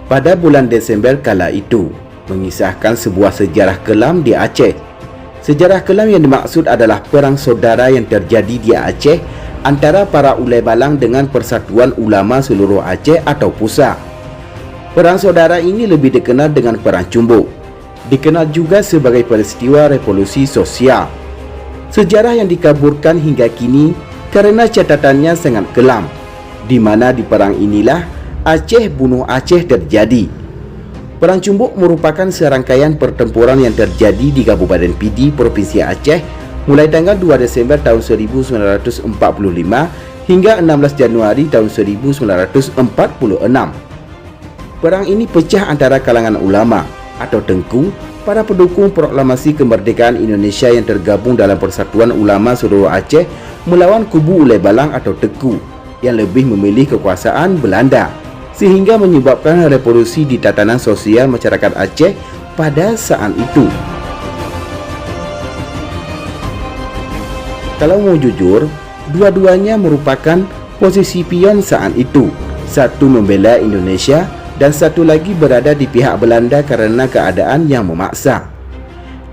pada bulan Desember kala itu, mengisahkan sebuah sejarah kelam di Aceh. Sejarah kelam yang dimaksud adalah perang saudara yang terjadi di Aceh antara para ulai balang dengan Persatuan Ulama Seluruh Aceh atau PUSA. Perang saudara ini lebih dikenal dengan Perang Cumbuk. Dikenal juga sebagai peristiwa revolusi sosial. Sejarah yang dikaburkan hingga kini karena catatannya sangat kelam, di mana di perang inilah Aceh bunuh Aceh terjadi. Perang Cumbuk merupakan serangkaian pertempuran yang terjadi di Kabupaten Pidi, Provinsi Aceh mulai tanggal 2 Desember tahun 1945 hingga 16 Januari tahun 1946. Perang ini pecah antara kalangan ulama atau tengku, para pendukung proklamasi kemerdekaan Indonesia yang tergabung dalam Persatuan Ulama Seluruh Aceh melawan kubu ulai balang atau teku yang lebih memilih kekuasaan Belanda, sehingga menyebabkan revolusi di tatanan sosial masyarakat Aceh pada saat itu. Kalau mau jujur, dua-duanya merupakan posisi pion saat itu. Satu membela Indonesia dan satu lagi berada di pihak Belanda karena keadaan yang memaksa.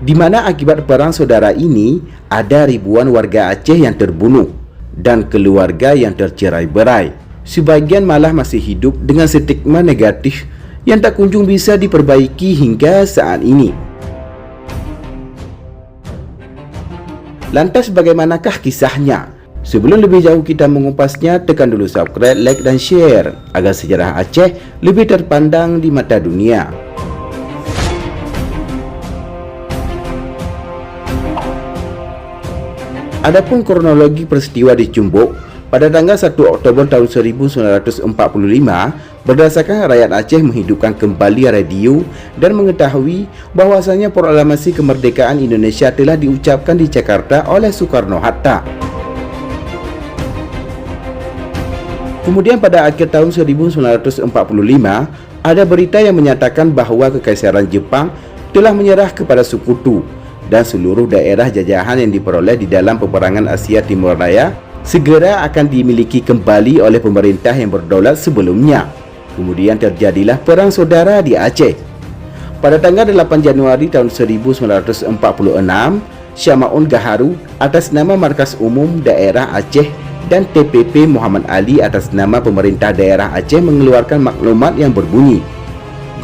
Di mana akibat perang saudara ini ada ribuan warga Aceh yang terbunuh dan keluarga yang tercerai-berai. Sebagian malah masih hidup dengan stigma negatif yang tak kunjung bisa diperbaiki hingga saat ini. Lantas bagaimanakah kisahnya? Sebelum lebih jauh kita mengupasnya, tekan dulu subscribe, like dan share agar sejarah Aceh lebih terpandang di mata dunia. Adapun kronologi peristiwa di Cumbuk pada tanggal 1 Oktober tahun 1945, berdasarkan rakyat Aceh menghidupkan kembali radio dan mengetahui bahwasanya proklamasi kemerdekaan Indonesia telah diucapkan di Jakarta oleh Soekarno-Hatta. Kemudian pada akhir tahun 1945, ada berita yang menyatakan bahwa Kekaisaran Jepang telah menyerah kepada Sekutu dan seluruh daerah jajahan yang diperoleh di dalam peperangan Asia Timur Raya segera akan dimiliki kembali oleh pemerintah yang berdaulat sebelumnya. Kemudian terjadilah perang saudara di Aceh. Pada tanggal 8 Januari tahun 1946, Syama'un Gaharu atas nama Markas Umum Daerah Aceh dan TPP Muhammad Ali atas nama Pemerintah Daerah Aceh mengeluarkan maklumat yang berbunyi,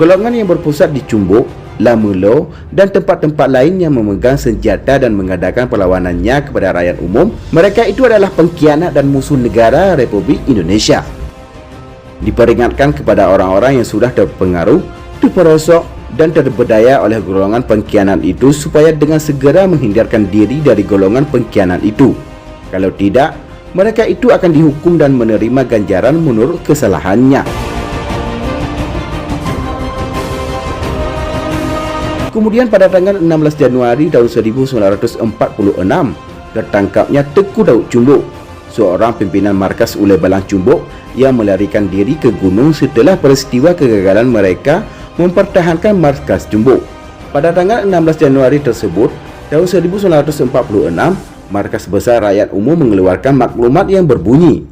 golongan yang berpusat di Cumbuk, Lamulo dan tempat-tempat lain yang memegang senjata dan mengadakan perlawanannya kepada rakyat umum, mereka itu adalah pengkhianat dan musuh negara Republik Indonesia. Diperingatkan kepada orang-orang yang sudah terpengaruh, terperosok dan terberdaya oleh golongan pengkhianat itu supaya dengan segera menghindarkan diri dari golongan pengkhianat itu. Kalau tidak, mereka itu akan dihukum dan menerima ganjaran menurut kesalahannya. Kemudian pada tanggal 16 Januari tahun 1946, tertangkapnya Teku Daud Cumbuk, seorang pimpinan markas ulai balang Cumbuk yang melarikan diri ke gunung setelah peristiwa kegagalan mereka mempertahankan markas Cumbuk. Pada tanggal 16 Januari tersebut, tahun 1946, Markas Besar Rakyat Umum mengeluarkan maklumat yang berbunyi,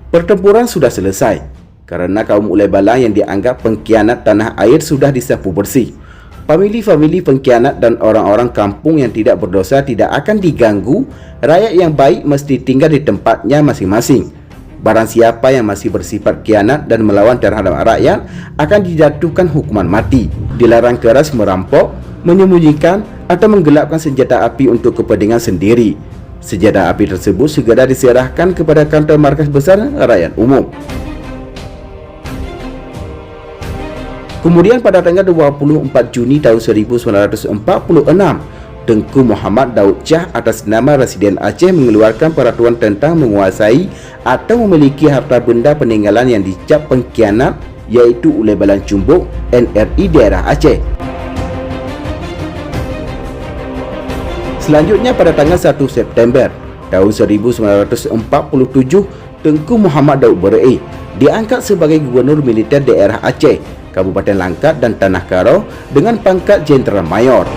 pertempuran sudah selesai karena kaum ulai balang yang dianggap pengkhianat tanah air sudah disapu bersih. Famili-famili pengkhianat dan orang-orang kampung yang tidak berdosa tidak akan diganggu. Rakyat yang baik mesti tinggal di tempatnya masing-masing. Barang siapa yang masih bersifat khianat dan melawan terhadap rakyat akan dijatuhkan hukuman mati. Dilarang keras merampok, menyembunyikan atau menggelapkan senjata api untuk kepentingan sendiri. Senjata api tersebut segera diserahkan kepada kantor Markas Besar Rakyat Umum. Kemudian pada tanggal 24 Juni tahun 1946, Tengku Muhammad Daud Shah atas nama Residen Aceh mengeluarkan peraturan tentang menguasai atau memiliki harta benda peninggalan yang dicap pengkhianat, yaitu ulai balang Cumbuk NRI daerah Aceh. Selanjutnya pada tanggal 1 September tahun 1947, Tengku Muhammad Daud Berei diangkat sebagai Gubernur Militer daerah Aceh, Kabupaten Langkat dan Tanah Karo dengan pangkat Jenderal Mayor.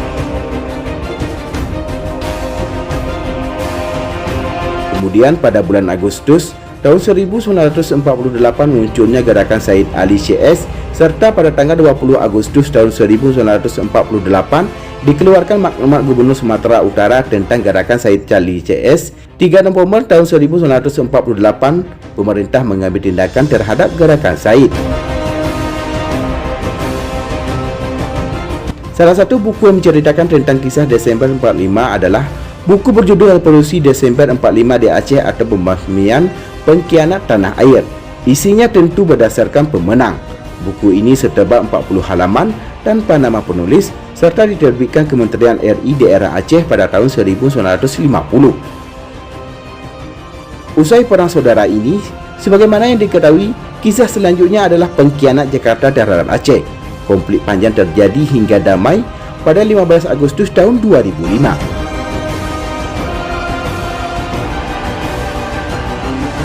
Kemudian pada bulan Agustus tahun 1948 munculnya Gerakan Said Ali CS, serta pada tanggal 20 Agustus tahun 1948 dikeluarkan maklumat Gubernur Sumatera Utara tentang Gerakan Said Ali CS. 3 November tahun 1948 pemerintah mengambil tindakan terhadap Gerakan Said. Salah satu buku yang menceritakan tentang kisah Desember 45 adalah buku berjudul Revolusi Desember 45 di Aceh atau Pembasmian Pengkhianat Tanah Air. Isinya tentu berdasarkan pemenang. Buku ini setebal 40 halaman tanpa nama penulis, serta diterbitkan Kementerian RI daerah Aceh pada tahun 1950. Usai Perang Saudara ini, sebagaimana yang diketahui, kisah selanjutnya adalah Pengkhianat Jakarta terhadap Aceh. Konflik panjang terjadi hingga damai pada 15 Agustus tahun 2005.